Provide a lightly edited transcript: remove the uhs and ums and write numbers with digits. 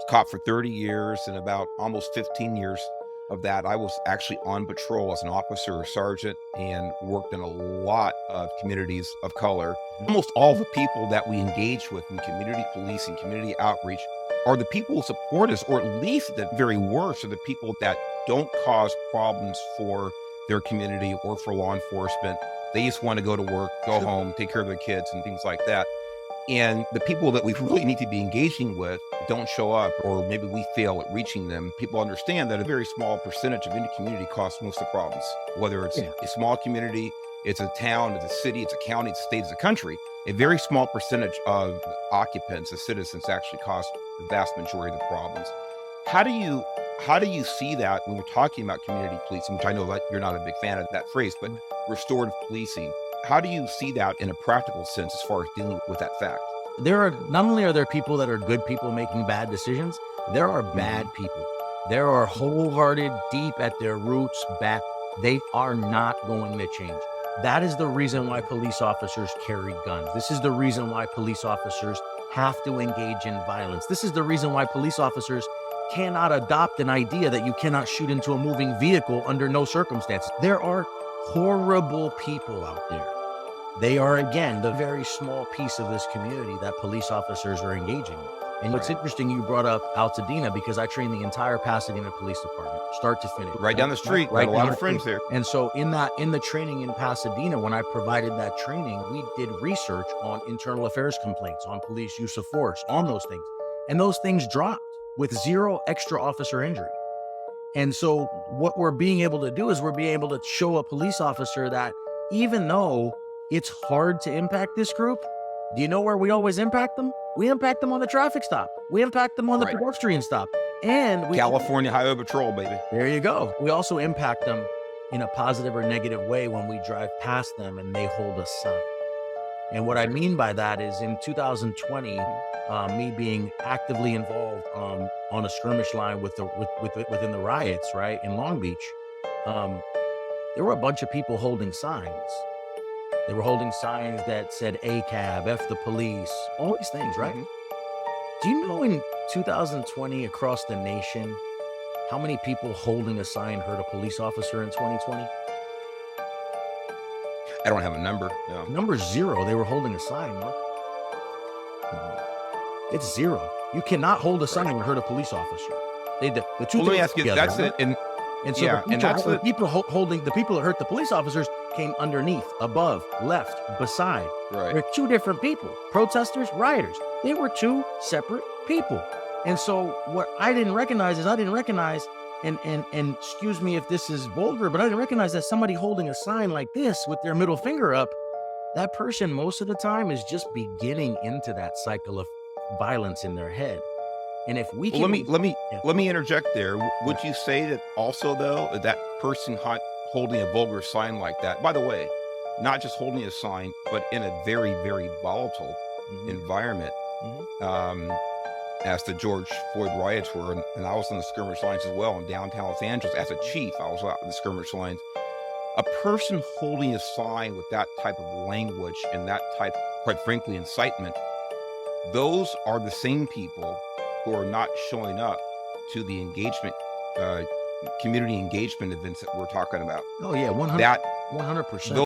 caught for 30 years, and about almost 15 years of that, I was actually on patrol as an officer or sergeant and worked in a lot of communities of color. Almost all the people that we engage with in community policing, community outreach, are the people who support us, or at least at the very worst, are the people that don't cause problems for their community or for law enforcement. They just want to go to work, go home, take care of their kids and things like that. And the people that we really need to be engaging with don't show up, or maybe we fail at reaching them. People understand that a very small percentage of any community causes most of the problems, whether it's a small community, it's a town, it's a city, it's a county, it's a state, it's a country. A very small percentage of occupants, the citizens, actually cause the vast majority of the problems. How do you see that when you're talking about community policing, which I know that you're not a big fan of that phrase, but restorative policing? How do you see that in a practical sense as far as dealing with that fact? Not only are there people that are good people making bad decisions, there are bad people. There are wholehearted, deep at their roots, bad. They are not going to change. That is the reason why police officers carry guns. This is the reason why police officers have to engage in violence. This is the reason why police officers cannot adopt an idea that you cannot shoot into a moving vehicle under no circumstances. There are horrible people out there. They are, again, the very small piece of this community that police officers are engaging with. And what's interesting, you brought up Altadena, because I trained the entire Pasadena Police Department, start to finish. Right down the street, right got a lot of friends there. And so in the training in Pasadena, when I provided that training, we did research on internal affairs complaints, on police use of force, on those things. And those things dropped with zero extra officer injury. And so what we're being able to do is we're being able to show a police officer that even though it's hard to impact this group, do you know where we always impact them? We impact them on the traffic stop. We impact them on the pedestrian stop. And California Highway Patrol, baby. There you go. We also impact them in a positive or negative way when we drive past them and they hold a sign. And what I mean by that is in 2020, me being actively involved on a skirmish line within the riots, right, in Long Beach, there were a bunch of people holding signs. They were holding signs that said ACAB, F the police, all these things, right? Do you know in 2020 across the nation, how many people holding a sign hurt a police officer in 2020? I don't have a number. No. Number's zero. They were holding a sign, Mark. It's zero. You cannot hold a sign and hurt a police officer. The two. Well, let me ask you. Together, that's right? it. And so the people that hurt the police officers came underneath, above, left, beside. Right. They're two different people. Protesters, rioters. They were two separate people. And so what I didn't recognize, and excuse me if this is vulgar, but I didn't recognize that somebody holding a sign like this with their middle finger up, that person most of the time is just beginning into that cycle of violence in their head. And if we can, let me interject there. Would you say that also, though, that person holding a vulgar sign like that, by the way, not just holding a sign, but in a very, very volatile environment, as the George Floyd riots were, and I was on the skirmish lines as well in downtown Los Angeles as a chief. I was out in the skirmish lines. A person holding a sign with that type of language and that type, quite frankly, incitement, those are the same people who are not showing up to the engagement, community engagement events that we're talking about. Oh yeah, 100%.